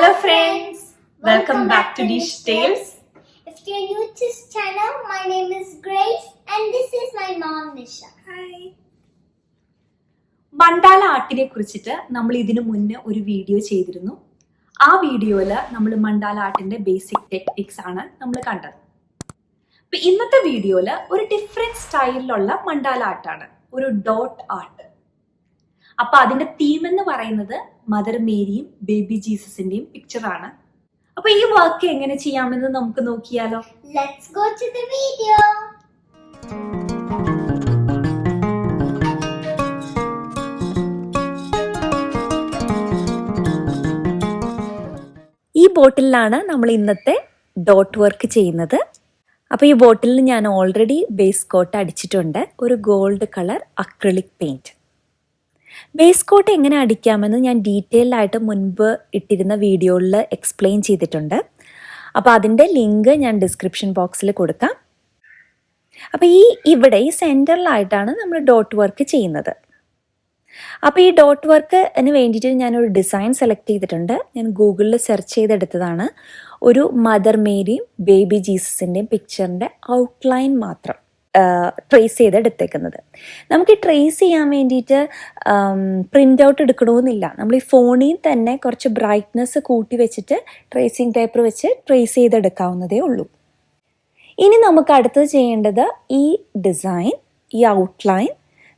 Hello friends, welcome back to Dish Tales. If you're new to this channel, my name is Grace and this is my mom Nisha. Hi. Mandala ആർട്ടിനെ കുറിച്ചിട്ട് നമ്മൾ ഇതിനു മുന്നേ ഒരു video ചെയ്തിരുന്നു. ആ വീഡിയോയിൽ നമ്മൾ മണ്ടാല ആർട്ടിന്റെ ബേസിക് ടെക്നിക്സ് ആണ് നമ്മൾ കണ്ടത്. അപ്പോൾ ഇന്നത്തെ വീഡിയോയിൽ ഒരു ഡിഫറെന്റ് സ്റ്റൈലിലുള്ള മണ്ടാല ആർട്ടാണ്, ഒരു ഡോട്ട് ആർട്ട്. അപ്പോൾ അതിന്റെ തീം എന്ന് പറയുന്നത് മദർ മേരിയും ബേബി ജീസസിന്റെയും പിക്ചറാണ്. അപ്പോൾ ഈ വർക്ക് എങ്ങനെ ചെയ്യാമെന്ന് നമുക്ക് നോക്കിയാലോ? Let's go to the video. ഈ ബോട്ടിലാണ് നമ്മൾ ഇന്നത്തെ ഡോട്ട് വർക്ക് ചെയ്യുന്നത്. അപ്പോൾ ഈ ബോട്ടിലിന് ഞാൻ ഓൾറെഡി ബേസ് കോട്ട് അടിച്ചിട്ടുണ്ട്, ഒരു gold colour acrylic paint. Base coat എങ്ങനെ അടിക്കാമെന്ന് ഞാൻ ഡീറ്റെയിൽ ആയിട്ട് മുൻപ് ഇട്ടിരുന്ന വീഡിയോയിൽ എക്സ്പ്ലെയിൻ ചെയ്തിട്ടുണ്ട്. അപ്പോൾ അതിൻ്റെ ലിങ്ക് ഞാൻ ഡിസ്ക്രിപ്ഷൻ ബോക്സിൽ കൊടുക്കാം. അപ്പോൾ ഇവിടെ ഈ സെൻറ്ററിലായിട്ടാണ് നമ്മൾ ഡോട്ട് വർക്ക് ചെയ്യുന്നത്. അപ്പോൾ ഈ ഡോട്ട് വർക്കിന് വേണ്ടിയിട്ട് ഞാനൊരു ഡിസൈൻ സെലക്ട് ചെയ്തിട്ടുണ്ട്. ഞാൻ ഗൂഗിളിൽ സെർച്ച് ചെയ്തെടുത്തതാണ്. ഒരു മദർ മേരിയും ബേബി ജീസസിൻ്റെയും പിക്ചറിൻ്റെ ഔട്ട്ലൈൻ മാത്രം ട്രേസ് ചെയ്തെടുത്തേക്കുന്നത്. നമുക്ക് ഈ ട്രേസ് ചെയ്യാൻ വേണ്ടിയിട്ട് പ്രിൻ്റ് ഔട്ട് എടുക്കണമെന്നില്ല. നമ്മൾ ഈ ഫോണിൽ തന്നെ കുറച്ച് ബ്രൈറ്റ്നെസ് കൂട്ടി വെച്ചിട്ട് ട്രേസിങ് പേപ്പർ വെച്ച് ട്രേസ് ചെയ്തെടുക്കാവുന്നതേ ഉള്ളൂ. ഇനി നമുക്ക് അടുത്തത് ചെയ്യേണ്ടത് ഈ ഡിസൈൻ, ഈ ഔട്ട്ലൈൻ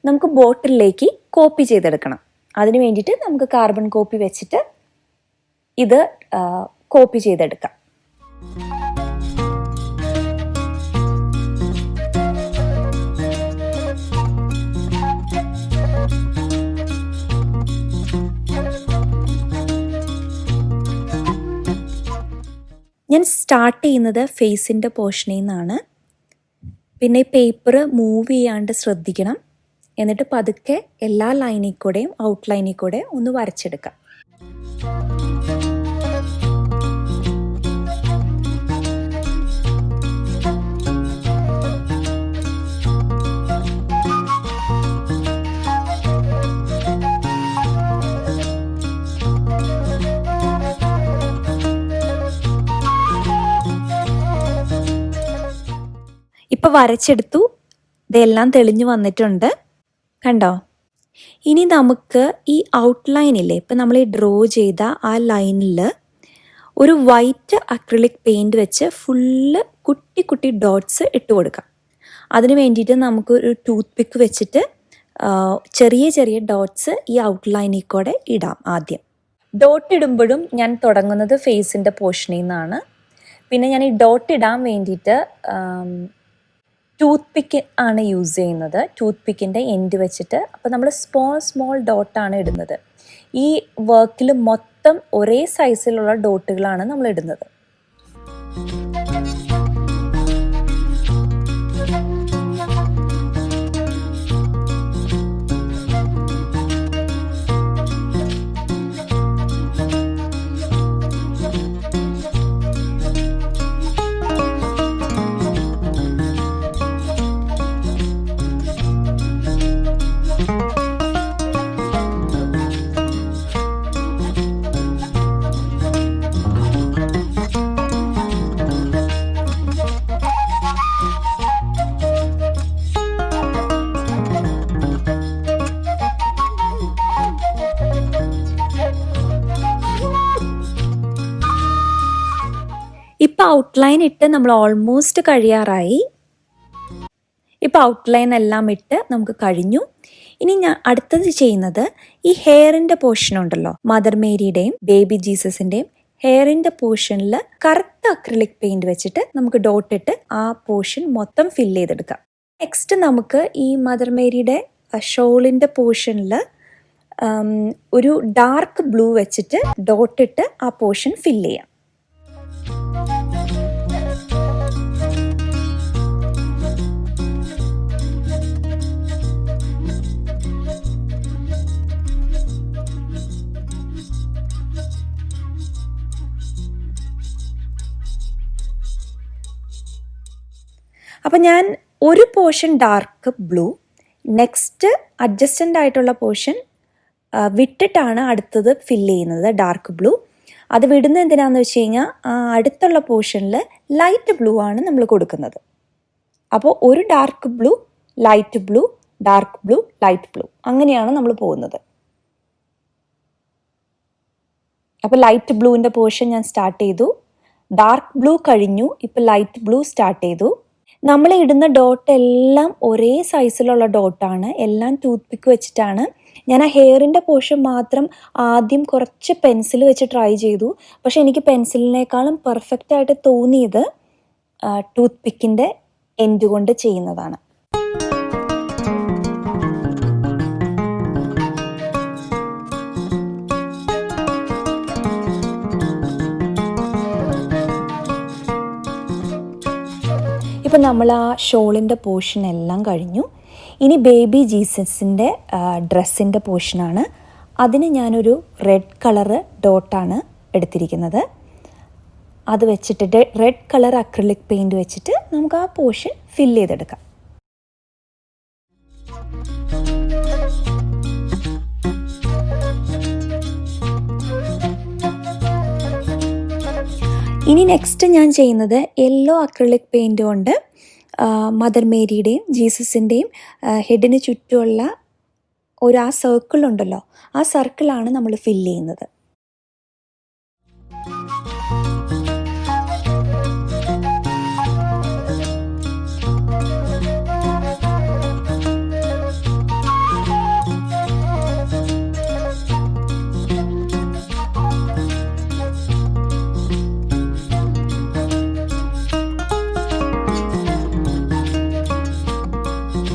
നമുക്ക് ബോട്ടിലേക്ക് കോപ്പി ചെയ്തെടുക്കണം. അതിന് വേണ്ടിയിട്ട് നമുക്ക് കാർബൺ കോപ്പി വെച്ചിട്ട് ഇത് കോപ്പി ചെയ്തെടുക്കാം. ഞാൻ സ്റ്റാർട്ട് ചെയ്യുന്നത് ഫേസിൻ്റെ പോർഷനിൽ നിന്നാണ്. പിന്നെ പേപ്പർ മൂവ് ചെയ്യാണ്ട് ശ്രദ്ധിക്കണം. എന്നിട്ട് പതുക്കെ എല്ലാ ലൈനിൽ കൂടെയും ഔട്ട്ലൈനിൽ കൂടെ ഒന്ന് വരച്ചെടുക്കാം. ഇപ്പോൾ വരച്ചെടുത്തു, ഇതെല്ലാം തെളിഞ്ഞു വന്നിട്ടുണ്ട്, കണ്ടോ? ഇനി നമുക്ക് ഈ ഔട്ട്ലൈനില്ലേ, ഇപ്പം നമ്മൾ ഈ ഡ്രോ ചെയ്ത ആ ലൈനിൽ ഒരു വൈറ്റ് അക്രിലിക് പെയിൻറ് വെച്ച് ഫുള്ള് കുട്ടി കുട്ടി ഡോട്ട്സ് ഇട്ട് കൊടുക്കാം. അതിന് വേണ്ടിയിട്ട് നമുക്ക് ഒരു ടൂത്ത് പിക്ക് വെച്ചിട്ട് ചെറിയ ചെറിയ ഡോട്ട്സ് ഈ ഔട്ട്ലൈനിൽ കൂടെ ഇടാം. ആദ്യം ഡോട്ട് ഇടുമ്പോഴും ഞാൻ തുടങ്ങുന്നത് ഫേസിൻ്റെ പോർഷനിൽ നിന്നാണ്. പിന്നെ ഞാൻ ഈ ഡോട്ട് ഇടാൻ വേണ്ടിയിട്ട് ടൂത്ത് പിക്ക് ആണ് യൂസ് ചെയ്യുന്നത്. ടൂത്ത് പിക്കിൻ്റെ എൻഡ് വെച്ചിട്ട്, അപ്പോൾ നമ്മൾ സ്മോൾ ഡോട്ടാണ് ഇടുന്നത്. ഈ വർക്കിൽ മൊത്തം ഒരേ സൈസിലുള്ള ഡോട്ടുകളാണ് നമ്മൾ ഇടുന്നത്. ഇപ്പോൾ ഔട്ട്ലൈൻ ഇട്ട് നമ്മൾ ഓൾമോസ്റ്റ് കഴിയാറായി. ഇപ്പോൾ ഔട്ട്ലൈൻ എല്ലാം ഇട്ട് നമുക്ക് കഴിഞ്ഞു. ഇനി ഞാൻ അടുത്തത് ചെയ്യുന്നത് ഈ ഹെയറിൻ്റെ പോർഷൻ ഉണ്ടല്ലോ, മദർ മേരിയുടെയും ബേബി ജീസസിൻ്റെയും ഹെയറിൻ്റെ പോർഷനിൽ കറുത്ത അക്രിലിക് പെയിൻറ് വെച്ചിട്ട് നമുക്ക് ഡോട്ട് ഇട്ട് ആ പോർഷൻ മൊത്തം ഫില്ല് ചെയ്തെടുക്കാം. നെക്സ്റ്റ് നമുക്ക് ഈ മദർ മേരിയുടെ ഷോളിൻ്റെ പോർഷനിൽ ഒരു ഡാർക്ക് ബ്ലൂ വെച്ചിട്ട് ഡോട്ട് ഇട്ട് ആ പോർഷൻ ഫില്ല് ചെയ്യാം. അപ്പോൾ ഞാൻ ഒരു portion dark blue, next adjacent ആയിട്ടുള്ള പോർഷൻ വിട്ടിട്ടാണ് അടുത്തത് ഫില്ല് ചെയ്യുന്നത് ഡാർക്ക് ബ്ലൂ. അത് വിടുന്നത് എന്തിനാണെന്ന് വെച്ച് കഴിഞ്ഞാൽ അടുത്തുള്ള പോർഷനിൽ ലൈറ്റ് ബ്ലൂ ആണ് നമ്മൾ കൊടുക്കുന്നത്. അപ്പോൾ ഒരു dark blue, light blue, dark blue, light blue, അങ്ങനെയാണ് നമ്മൾ പോകുന്നത്. അപ്പോൾ ലൈറ്റ് ബ്ലൂവിൻ്റെ പോർഷൻ ഞാൻ സ്റ്റാർട്ട് ചെയ്തു. ഡാർക്ക് ബ്ലൂ കഴിഞ്ഞു. ഇപ്പോൾ ലൈറ്റ് ബ്ലൂ സ്റ്റാർട്ട് ചെയ്തു. നമ്മൾ ഇടുന്ന ഡോട്ട് എല്ലാം ഒരേ സൈസിലുള്ള ഡോട്ടാണ്. എല്ലാം ടൂത്ത് പിക്ക് വെച്ചിട്ടാണ്. ഞാൻ ആ ഹെയറിൻ്റെ പോർഷൻ മാത്രം ആദ്യം കുറച്ച് പെൻസിൽ വെച്ച് ട്രൈ ചെയ്തു. പക്ഷെ എനിക്ക് പെൻസിലിനേക്കാളും പെർഫെക്റ്റ് ആയിട്ട് തോന്നിയത് ടൂത്ത് പിക്കിൻ്റെ എൻഡ് കൊണ്ട് ചെയ്യുന്നതാണ്. ഇപ്പം നമ്മൾ ആ ഷോളിൻ്റെ പോർഷൻ എല്ലാം കഴിഞ്ഞു. ഇനി ബേബി ജീസസിൻ്റെ ഡ്രസ്സിൻ്റെ പോർഷനാണ്. അതിന് ഞാനൊരു റെഡ് കളറ് ഡോട്ടാണ് എടുത്തിരിക്കുന്നത്. അത് വെച്ചിട്ട് റെഡ് കളർ അക്രിലിക് പെയിൻറ് വെച്ചിട്ട് നമുക്ക് ആ പോർഷൻ ഫില്ല് ചെയ്തെടുക്കാം. ഇനി നെക്സ്റ്റ് ഞാൻ ചെയ്യുന്നത് യെല്ലോ അക്രിലിക് പെയിൻറ് കൊണ്ട് മദർ മേരിയുടെയും ജീസസിൻ്റെയും ഹെഡിന് ചുറ്റുമുള്ള ആ സർക്കിൾ ഉണ്ടല്ലോ, ആ സർക്കിളാണ് നമ്മൾ ഫില്ല് ചെയ്യുന്നത്.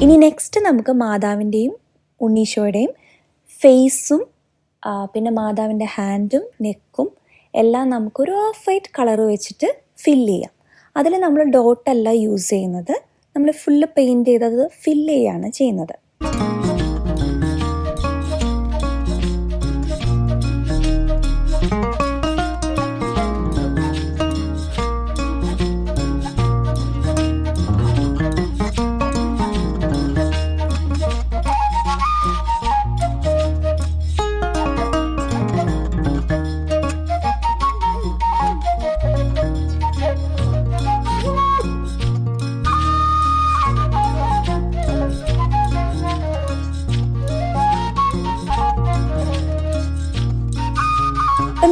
ഇനി നെക്സ്റ്റ് നമുക്ക് മാതാവിൻ്റെയും ഉണ്ണീശോയുടെയും ഫേസും പിന്നെ മാതാവിൻ്റെ ഹാൻഡും നെക്കും എല്ലാം നമുക്കൊരു ഓഫ് വൈറ്റ് കളർ വെച്ചിട്ട് ഫില്ല് ചെയ്യാം. അതിൽ നമ്മൾ ഡോട്ടല്ല യൂസ് ചെയ്യുന്നത്, നമ്മൾ ഫുള്ള് പെയിൻറ് ചെയ്തത് ഫില്ല് ചെയ്യാണ് ചെയ്യുന്നത്.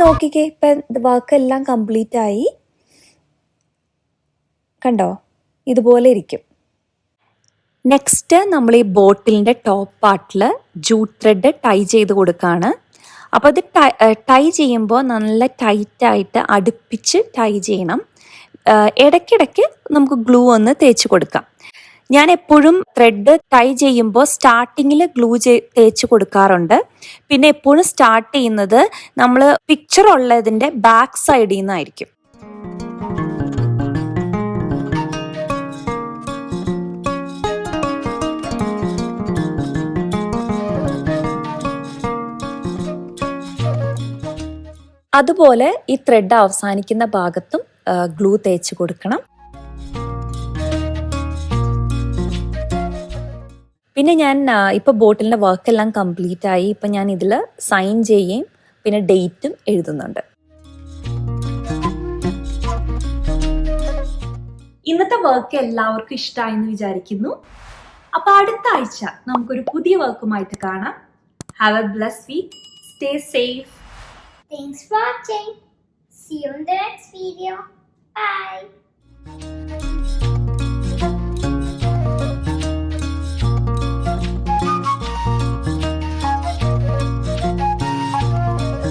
നോക്കിക്കേ, ഇപ്പം വർക്കെല്ലാം കംപ്ലീറ്റ് ആയി. കണ്ടോ, ഇതുപോലെ ഇരിക്കും. നെക്സ്റ്റ് നമ്മൾ ഈ ബോട്ടിലിൻ്റെ ടോപ്പ് പാർട്ടിൽ ജൂട്ട് ത്രെഡ് ടൈ ചെയ്ത് കൊടുക്കുകയാണ്. അപ്പോൾ അത് ടൈ ചെയ്യുമ്പോൾ നല്ല ടൈറ്റായിട്ട് അടുപ്പിച്ച് ടൈ ചെയ്യണം. ഇടയ്ക്കിടയ്ക്ക് നമുക്ക് ഗ്ലൂ ഒന്ന് തേച്ച് കൊടുക്കാം. ഞാൻ എപ്പോഴും ത്രെഡ് ടൈ ചെയ്യുമ്പോൾ സ്റ്റാർട്ടിങ്ങിൽ ഗ്ലൂ തേച്ച് കൊടുക്കാറുണ്ട്. പിന്നെ എപ്പോഴും സ്റ്റാർട്ട് ചെയ്യുന്നത് നമ്മൾ പിക്ചർ ഉള്ളതിൻ്റെ ബാക്ക് സൈഡിൽ നിന്നായിരിക്കും. അതുപോലെ ഈ ത്രെഡ് അവസാനിക്കുന്ന ഭാഗത്തും ഗ്ലൂ തേച്ച് കൊടുക്കണം. പിന്നെ ഞാൻ ഇപ്പോൾ ബോട്ടിലിൻ്റെ വർക്കെല്ലാം കംപ്ലീറ്റ് ആയി. ഇപ്പം ഞാൻ ഇതിൽ സൈൻ ചെയ്യുകയും പിന്നെ ഡേറ്റും എഴുതുന്നുണ്ട്. ഇന്നത്തെ വർക്ക് എല്ലാവർക്കും ഇഷ്ടമായെന്ന് വിചാരിക്കുന്നു. അപ്പോൾ അടുത്ത ആഴ്ച നമുക്കൊരു പുതിയ വർക്കുമായിട്ട് കാണാം. Have a blessed week. Stay safe. Thanks for watching. See you in the next video. Bye.